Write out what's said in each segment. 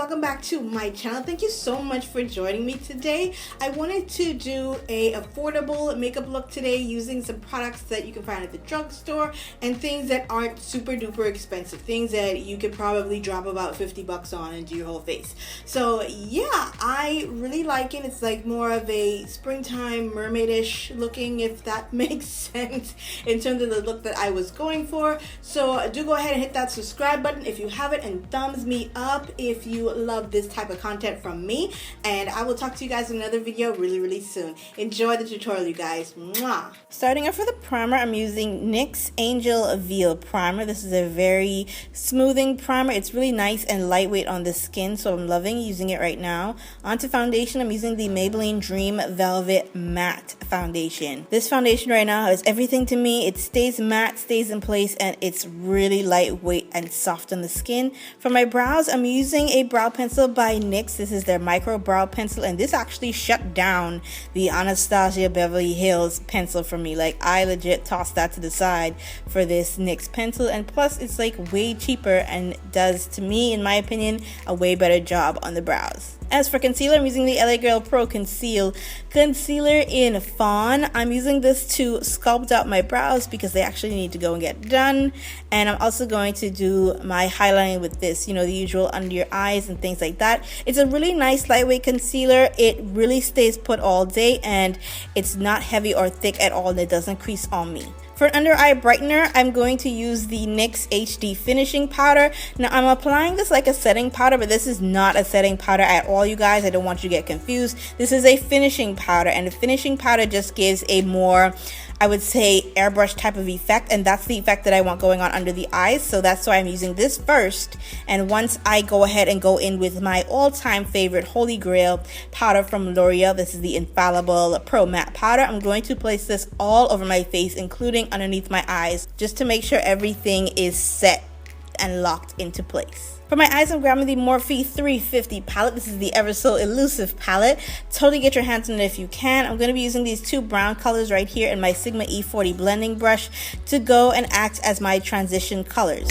welcome back to my channel. Thank you so much for joining me today. I wanted to do a affordable makeup look today using some products that you can find at the drugstore and things that aren't super duper expensive, things that you could probably drop about 50 bucks on and do your whole face. So yeah, I really like it. It's like more of a springtime mermaid-ish looking, if that makes sense, in terms of the look that I was going for. So do go ahead and hit that subscribe button if you haven't, and thumbs me up if you love this type of content from me, and I will talk to you guys in another video really soon. Enjoy the tutorial, you guys. Mwah. Starting off with a primer, I'm using NYX Angel Veil Primer. This is a very smoothing primer. It's really nice and lightweight on the skin, so I'm loving using it right now. Onto foundation, I'm using the Maybelline Dream Velvet Matte Foundation. This foundation right now is everything to me. It stays matte, stays in place, and it's really lightweight and soft on the skin. For my brows, I'm using a brow pencil by NYX. This is their micro brow pencil, and this actually shut down the Anastasia Beverly Hills pencil for me. Like, I legit tossed that to the side for this NYX pencil, and plus it's like way cheaper and does, to me, in my opinion, a way better job on the brows. As for concealer, I'm using the LA Girl Pro Conceal Concealer in Fawn. I'm using this to sculpt out my brows because they actually need to go and get done. And I'm also going to do my highlighting with this, you know, the usual under your eyes and things like that. It's a really nice lightweight concealer. It really stays put all day, and it's not heavy or thick at all, and it doesn't crease on me. For an under eye brightener, I'm going to use the NYX HD Finishing Powder. Now, I'm applying this like a setting powder, but this is not a setting powder at all, you guys. I don't want you to get confused. This is a finishing powder, and the finishing powder just gives a more, I would say, airbrush type of effect, and that's the effect that I want going on under the eyes. So that's why I'm using this first, and once I go ahead and go in with my all-time favorite Holy Grail powder from L'Oreal, this is the Infallible Pro Matte Powder, I'm going to place this all over my face, including underneath my eyes, just to make sure everything is set and locked into place. For my eyes, I'm grabbing the Morphe 350 palette. This is the ever so elusive palette. Totally get your hands on it if you can. I'm going to be using these two brown colors right here in my Sigma E40 blending brush to go and act as my transition colors.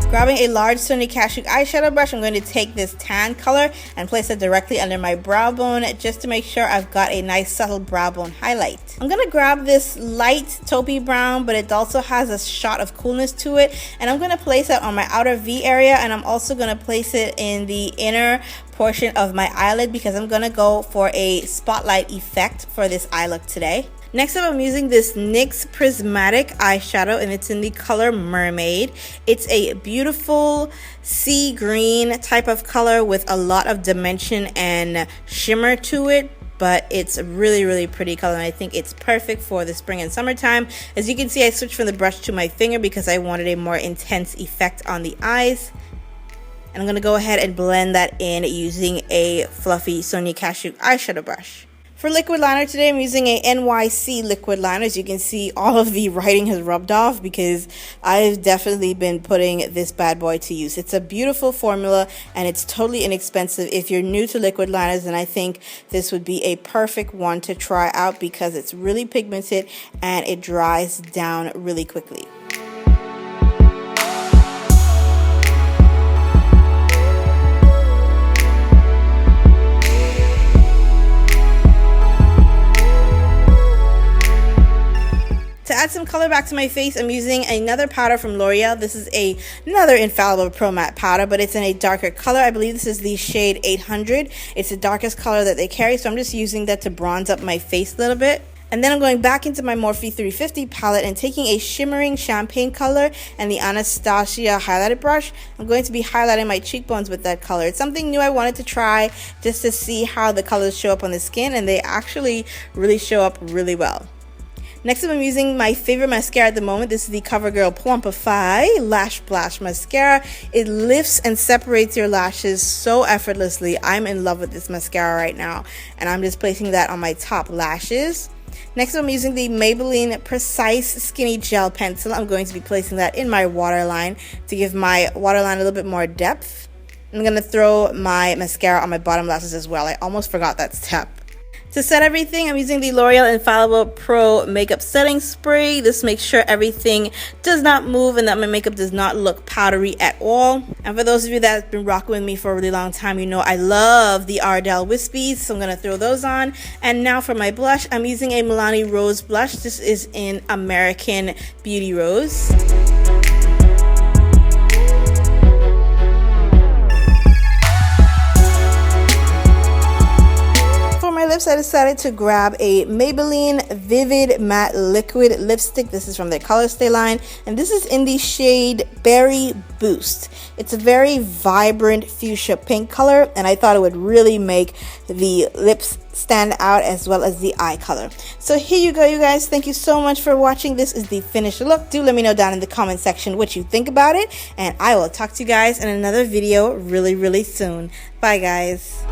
Grabbing a large Sony Cashew eyeshadow brush, I'm going to take this tan color and place it directly under my brow bone just to make sure I've got a nice subtle brow bone highlight. I'm going to grab this light taupey brown, but it also has a shot of coolness to it, and I'm going to place it on my outer V area, and I'm also going to place it in the inner portion of my eyelid because I'm going to go for a spotlight effect for this eye look today. Next up, I'm using this NYX Prismatic eyeshadow, and it's in the color Mermaid. It's a beautiful sea green type of color with a lot of dimension and shimmer to it, but it's a really pretty color, and I think it's perfect for the spring and summertime. As you can see, I switched from the brush to my finger because I wanted a more intense effect on the eyes. And I'm going to go ahead and blend that in using a fluffy Sony Cashew eyeshadow brush. For liquid liner today, I'm using a NYC liquid liner. As you can see, all of the writing has rubbed off because I've definitely been putting this bad boy to use. It's a beautiful formula, and it's totally inexpensive. If you're new to liquid liners, then I think this would be a perfect one to try out because it's really pigmented and it dries down really quickly. To add some color back to my face, I'm using another powder from L'Oreal. This is another Infallible Pro Matte powder, but it's in a darker color. I believe this is the shade 800. It's the darkest color that they carry, so I'm just using that to bronze up my face a little bit. And then I'm going back into my Morphe 350 palette and taking a shimmering champagne color and the Anastasia highlighter brush. I'm going to be highlighting my cheekbones with that color. It's something new I wanted to try just to see how the colors show up on the skin, and they actually really show up really well. Next up, I'm using my favorite mascara at the moment. This is the CoverGirl Plumpify Lash Blast Mascara. It lifts and separates your lashes so effortlessly. I'm in love with this mascara right now, and I'm just placing that on my top lashes. Next, I'm using the Maybelline Precise Skinny Gel Pencil. I'm going to be placing that in my waterline to give my waterline a little bit more depth. I'm going to throw my mascara on my bottom lashes as well. I almost forgot that step. To set everything, I'm using the L'Oreal Infallible Pro Makeup Setting Spray. This makes sure everything does not move and that my makeup does not look powdery at all. And for those of you that have been rocking with me for a really long time, you know I love the Ardell Wispies, so I'm going to throw those on. And now for my blush, I'm using a Milani Rose blush. This is in American Beauty Rose. Lips, I decided to grab a Maybelline Vivid Matte Liquid Lipstick. This is from their Color Stay line, and this is in the shade Berry Boost. It's a very vibrant fuchsia pink color, and I thought it would really make the lips stand out as well as the eye color. So here you go, you guys. Thank you so much for watching. This is the finished look. Do let me know down in the comment section what you think about it, and I will talk to you guys in another video really soon. Bye, guys.